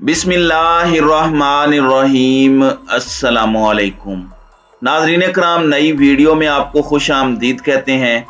बिस्मिल्लाहिर्रहमानिर्रहीम। अस्सलामुअलैकुम नाज़रीन कराम, नई वीडियो में आपको खुश आमदीद कहते हैं।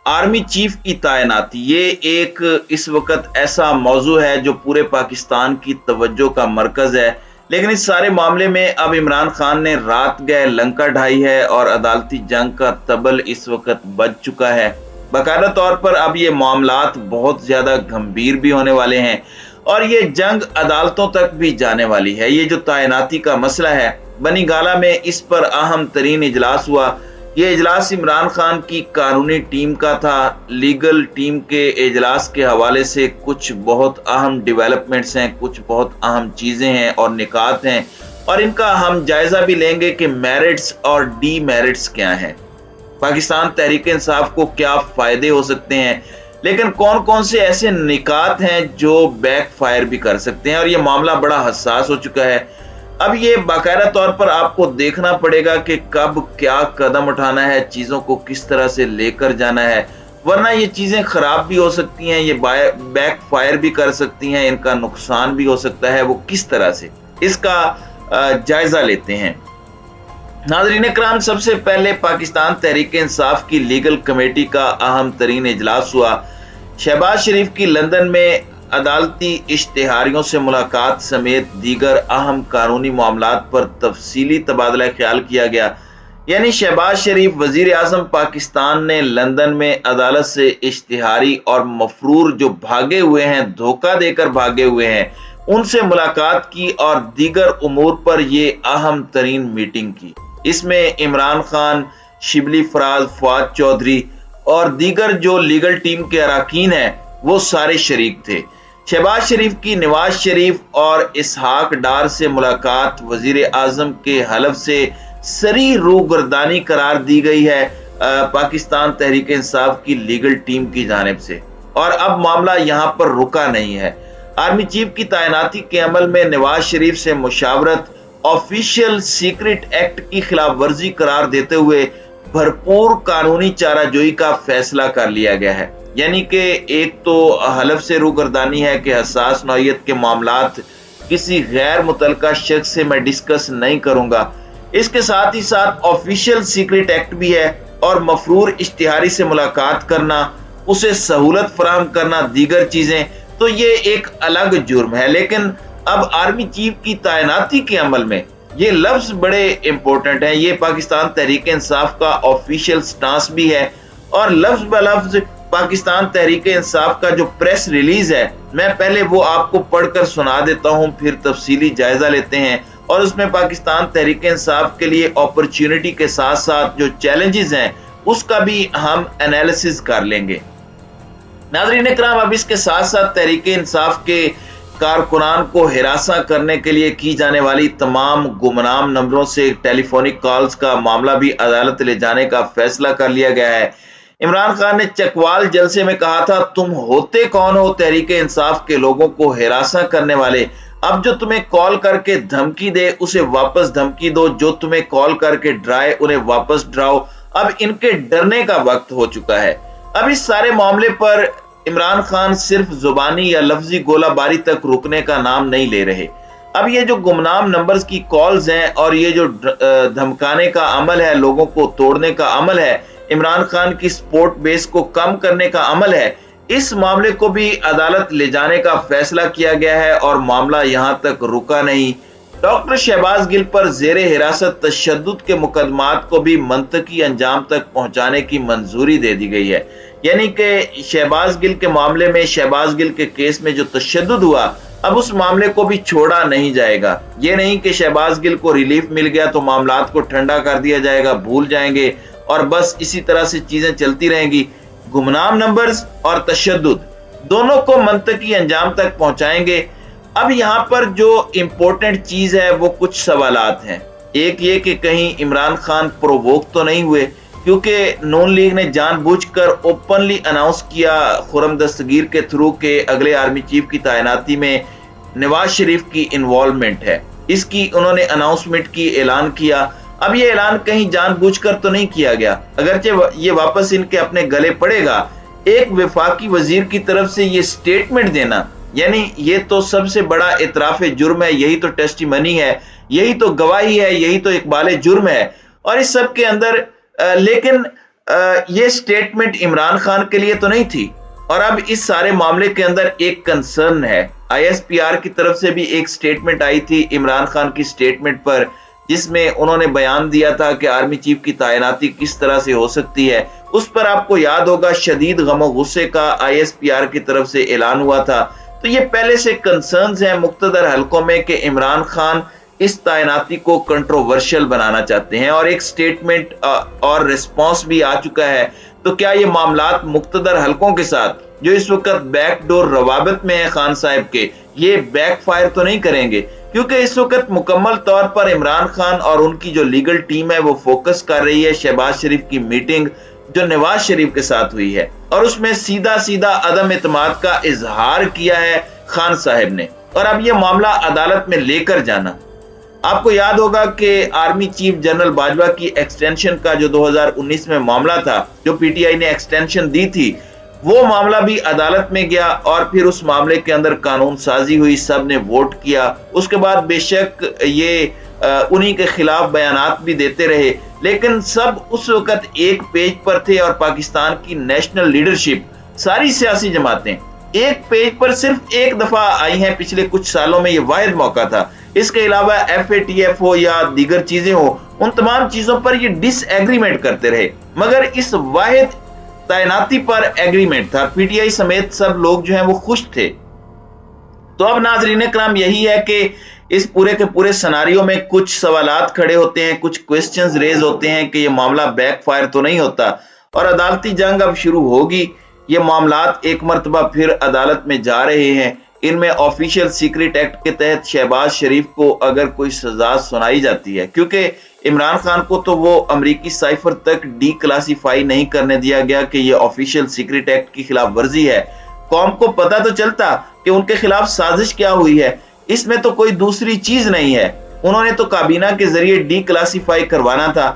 आर्मी चीफ की तैनाती ये एक इस वक्त ऐसा मौजू है जो पूरे पाकिस्तान की तवज्जो का मरकज़ है, लेकिन इस सारे मामले में अब इमरान खान ने रात गए लंका ढाई है और अदालती जंग का तबल इस वक्त बज चुका है। बाकायदा तौर पर अब ये मामलात बहुत ज़्यादा गंभीर भी होने वाले हैं और ये जंग अदालतों तक भी जाने वाली है। ये जो तैनाती का मसला है, बनी गाला में इस पर अहम तरीन इजलास हुआ। ये इजलास इमरान खान की कानूनी टीम का था। लीगल टीम के इजलास के हवाले से कुछ बहुत अहम डेवलपमेंट्स हैं, कुछ बहुत अहम चीज़ें हैं और निकात हैं, और इनका हम जायज़ा भी लेंगे कि मेरिट्स और डीमेरिट्स क्या हैं, पाकिस्तान तहरीक इंसाफ को क्या फ़ायदे हो सकते हैं, लेकिन कौन कौन से ऐसे निकात हैं जो बैक फायर भी कर सकते हैं। और ये मामला बड़ा हसास हो चुका है। अब ये बाकायदा तौर पर आपको देखना पड़ेगा कि कब क्या कदम उठाना है, चीज़ों को किस तरह से लेकर जाना है, वरना ये चीज़ें ख़राब भी हो सकती हैं, ये बैक फायर भी कर सकती हैं, इनका नुकसान भी हो सकता है। वो किस तरह से, इसका जायज़ा लेते हैं। नाज़रीन इकराम, सबसे पहले पाकिस्तान तहरीक इंसाफ की लीगल कमेटी का अहम तरीन इजलास हुआ। शहबाज शरीफ की लंदन में अदालती इश्तिहारियों से मुलाकात समेत दीगर अहम कानूनी मामलात पर तफसीली तबादला ख्याल किया गया। यानी शहबाज शरीफ वजीर आज़म पाकिस्तान ने लंदन में अदालत से इश्तिहारी और मफरूर जो भागे हुए हैं, धोखा देकर भागे हुए हैं, उनसे मुलाकात की और दीगर उमूर पर यह अहम तरीन मीटिंग की। इसमें इमरान खान, शिबली फराज, फवाद चौधरी और दीगर जो लीगल टीम के अरकान हैं वो सारे शरीक थे। शहबाज शरीफ की नवाज शरीफ और इसहाक डार से मुलाकात वजीर आजम के हलफ से सरी रूगर्दानी करार दी गई है पाकिस्तान तहरीक इंसाफ की लीगल टीम की जानिब से। और अब मामला यहाँ पर रुका नहीं है। आर्मी चीफ की तैनाती के अमल में नवाज शरीफ से मुशावरत ऑफिशियल सीक्रेट एक्ट की खिलाफ वर्जी करार देते हुए भरपूर कानूनी चाराजोई का फैसला कर लिया गया है। यानी कि एक तो हलफ से रूगर्दानी है कि हसास नौयत के मामलात किसी गैर मुतलका शख्स से मैं डिस्कस नहीं करूंगा। इसके साथ ही साथ ऑफिशियल सीक्रेट एक्ट भी है और मफरूर इश्तिहारी से मुलाकात करना, उसे सहूलत फराहम करना, दीगर चीजें, तो ये एक अलग जुर्म है। लेकिन अब आर्मी चीफ की तैनाती के अमल में ये लफ्ज बड़े इंपॉर्टेंट हैं। ये पाकिस्तान तहरीक इंसाफ का ऑफिशियल स्टांस भी है और लफ्ज ब लफ्ज पाकिस्तान तहरीक इंसाफ का जो प्रेस रिलीज है, मैं पहले वो आपको पढ़कर सुना देता हूं, फिर तफसीली जायजा लेते हैं और उसमें पाकिस्तान तहरीक इंसाफ के लिए अपॉर्चुनिटी के साथ साथ जो चैलेंजेस हैं उसका भी हम एनालिसिस कर लेंगे। नाज़रीन इकराम, अब इसके साथ साथ तहरीक इंसाफ के कारकुनान को हिरासा करने के लिए की जाने वाली तमाम गुमनाम नंबरों से टेलीफोनिक कॉल्स का मामला भी अदालत ले जाने का फैसला कर लिया गया है। इमरान खान ने चकवाल जलसे में कहा था, तुम होते कौन हो तहरीक इंसाफ के लोगों को हिरासा करने वाले? अब जो तुम्हें कॉल करके धमकी दे उसे वापस धमकी दो, जो तुम्हें कॉल करके डराए उन्हें वापस डराओ। अब इनके डरने का वक्त हो चुका है। अब इस सारे मामले पर इमरान खान सिर्फ जुबानी या लफ्जी गोलाबारी तक रुकने का नाम नहीं ले रहे। अब ये जो गुमनाम नंबर्स की कॉल्स हैं और ये जो धमकाने का अमल है, लोगों को तोड़ने का अमल है, इमरान खान की सपोर्ट बेस को कम करने का अमल है, इस मामले को भी अदालत ले जाने का फैसला किया गया है और मामला यहां तक रुका नहीं। डॉक्टर शहबाज गिल पर जेरे हिरासत तशद्दुद के मुकदमात को भी मंतकी अंजाम तक पहुंचाने की मंजूरी दे दी गई है। यानी कि शहबाज गिल के मामले में, शहबाज गिल के केस में जो तशद्दुद हुआ, अब उस मामले को भी छोड़ा नहीं जाएगा। ये नहीं कि शहबाज गिल को रिलीफ मिल गया तो मामलात को ठंडा कर दिया जाएगा, भूल जाएंगे और बस इसी तरह से चीजें चलती रहेंगी। गुमनाम नंबर्स और तशद्दुद दोनों को मंतकी अंजाम तक पहुंचाएंगे। अब यहाँ पर जो इम्पोर्टेंट चीज है वो कुछ सवालात हैं। एक ये कि कहीं इमरान खान प्रोवोक तो नहीं हुए, क्योंकि नून लीग ने जानबूझकर ओपनली अनाउंस किया खुर्रम दस्तगीर के थ्रू के अगले आर्मी चीफ की तैनाती में नवाज शरीफ की इन्वॉल्वमेंट है। इसकी उन्होंने अनाउंसमेंट की, ऐलान किया। अब ये ऐलान कहीं जानबूझकर तो नहीं किया गया, अगरचे ये वापस इनके अपने गले पड़ेगा। एक वफाकी वजीर की तरफ से ये स्टेटमेंट देना यानी ये तो सबसे बड़ा इतराफ जुर्म है, यही तो टेस्टिमनी है, यही तो गवाही है, यही तो इकबाल जुर्म है। और इस सब के अंदर लेकिन ये स्टेटमेंट इमरान खान के लिए तो नहीं थी। और अब इस सारे मामले के अंदर एक कंसर्न है, ISPR की तरफ से भी एक स्टेटमेंट आई थी इमरान खान की स्टेटमेंट पर, जिसमें उन्होंने बयान दिया था कि आर्मी चीफ की तैनाती किस तरह से हो सकती है। उस पर आपको याद होगा शदीद गम और गुस्से का ISPR की तरफ से ऐलान हुआ था। तो ये पहले से कंसर्न्स हैं मुख्तदर हलकों में कि इमरान खान इस तैनाती को कंट्रोवर्शियल बनाना चाहते हैं, और एक स्टेटमेंट और रिस्पॉन्स भी आ चुका है। तो क्या ये मामलात मुख्तदर हलकों के साथ जो इस वक्त बैकडोर रवाबत में है खान साहब के, ये बैकफायर तो नहीं करेंगे? क्योंकि इस वक्त मुकम्मल तौर पर इमरान खान और उनकी जो लीगल टीम है वो फोकस कर रही है शहबाज शरीफ की मीटिंग जो नवाज शरीफ के साथ हुई है, और उसमें सीधा सीधा अदम एतमाद का इजहार किया है खान साहब ने। और अब ये मामला अदालत में लेकर जाना, आपको याद होगा कि आर्मी चीफ जनरल बाजवा की एक्सटेंशन का जो 2019 में मामला था, जो PTI ने एक्सटेंशन दी थी, वो मामला भी अदालत में गया और फिर उस मामले के अंदर कानून साजी हुई, सब ने वोट किया। उसके बाद बेशक ये उन्हीं के खिलाफ बयानात भी देते रहे, लेकिन सब उस वक्त एक पेज पर थे। और पाकिस्तान की नेशनल लीडरशिप, सारी सियासी जमातें एक पेज पर सिर्फ एक दफा आई हैं पिछले कुछ सालों में, ये वाहिद मौका था। इसके अलावा FATF हो या दीगर चीजें हो, उन तमाम चीजों पर ये डिसएग्रीमेंट करते रहे, मगर इस वाहिद तैनाती पर एग्रीमेंट था। PTI समेत सब लोग जो हैं वो खुश थे। तो अब नाज़रीन कराम यही है कि इस पूरे के पूरे सिनेरियो में कुछ सवालात खड़े होते हैं, कुछ क्वेश्चंस रेज होते हैं कि ये मामला बैकफायर तो नहीं होता, और अदालती जंग अब शुरू होगी। ये मामलात एक मर्तबा फिर अदालत में जा रहे हैं। इनमें ऑफिशियल सीक्रेट एक्ट के तहत शहबाज शरीफ को अगर कोई सजा सुनाई जाती है, क्योंकि इमरान खान को तो वो अमरीकी साइफर तक डीक्लासिफाई नहीं करने दिया गया कि ये ऑफिशियल सीक्रेट एक्ट की खिलाफ वर्जी है, कौम को पता तो चलता कि उनके खिलाफ साजिश क्या हुई है। इसमें तो कोई दूसरी चीज नहीं है, उन्होंने तो काबीना के जरिए डीक्लासिफाई करवाना था।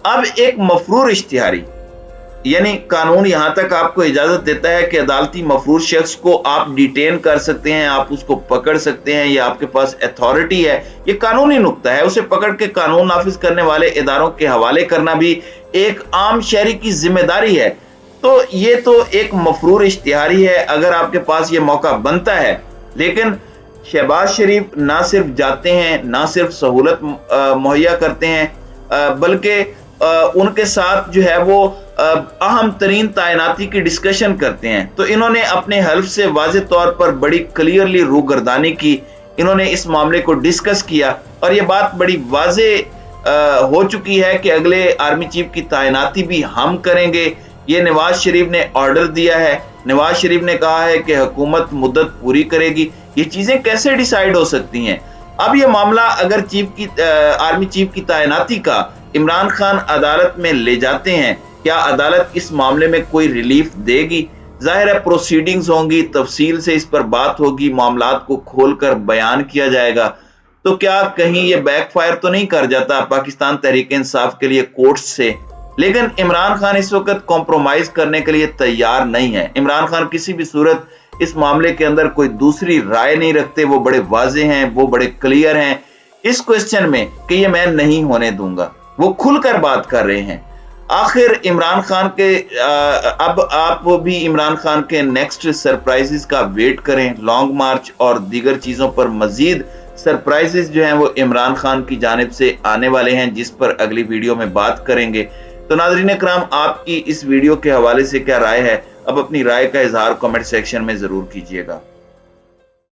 अब एक मफरूर इश्तिहारी, यानी कानून यहां तक आपको इजाजत देता है कि अदालती मफरूर शख्स को आप डिटेन कर सकते हैं, आप उसको पकड़ सकते हैं, ये आपके पास अथॉरिटी है, ये कानूनी नुक्ता है। उसे पकड़ के कानून नाफिज करने वाले इदारों के हवाले करना भी एक आम शहरी की जिम्मेदारी है। तो ये तो एक मफरूर इश्तिहारी है अगर आपके पास ये मौका बनता है। लेकिन शहबाज शरीफ ना सिर्फ जाते हैं, ना सिर्फ सहूलत मुहैया करते हैं, बल्कि उनके साथ जो है वो अहम तरीन तैनाती की डिस्कशन करते हैं। तो इन्होंने अपने हल्फ से वाज़े तौर पर बड़ी क्लियरली रूगर्दानी की, इन्होंने इस मामले को डिस्कस किया, और ये बात बड़ी वाजे हो चुकी है कि अगले आर्मी चीफ की तैनाती भी हम करेंगे। ये नवाज शरीफ ने ऑर्डर दिया है, नवाज शरीफ ने कहा है कि हुकूमत मुद्दत पूरी करेगी। ये चीजें कैसे डिसाइड हो सकती हैं? अब ये मामला अगर आर्मी चीफ की तैनाती का इमरान खान अदालत में ले जाते हैं, क्या अदालत इस मामले में कोई रिलीफ देगी? जाहिर है प्रोसीडिंग्स होंगी, तफसील से इस पर बात होगी, मामलात को खोलकर बयान किया जाएगा। तो क्या कहीं ये बैकफायर तो नहीं कर जाता पाकिस्तान तहरीक इंसाफ के लिए कोर्ट से? लेकिन इमरान खान इस वक्त कॉम्प्रोमाइज करने के लिए तैयार नहीं है। इमरान खान किसी भी सूरत इस मामले के अंदर कोई दूसरी राय नहीं रखते, वो बड़े वाजे हैं, वो बड़े क्लियर हैं इस क्वेश्चन में कि ये मैं नहीं होने दूंगा, वो खुलकर बात कर रहे हैं। आखिर इमरान खान के अब आप भी इमरान खान के नेक्स्ट सरप्राइजेस का वेट करें। लॉन्ग मार्च और दीगर चीजों पर मजीद सरप्राइजेस जो हैं वो इमरान खान की जानिब से आने वाले हैं, जिस पर अगली वीडियो में बात करेंगे। तो नाज़रीन कराम, आपकी इस वीडियो के हवाले से क्या राय है? अब अपनी राय का इजहार कमेंट सेक्शन में जरूर कीजिएगा।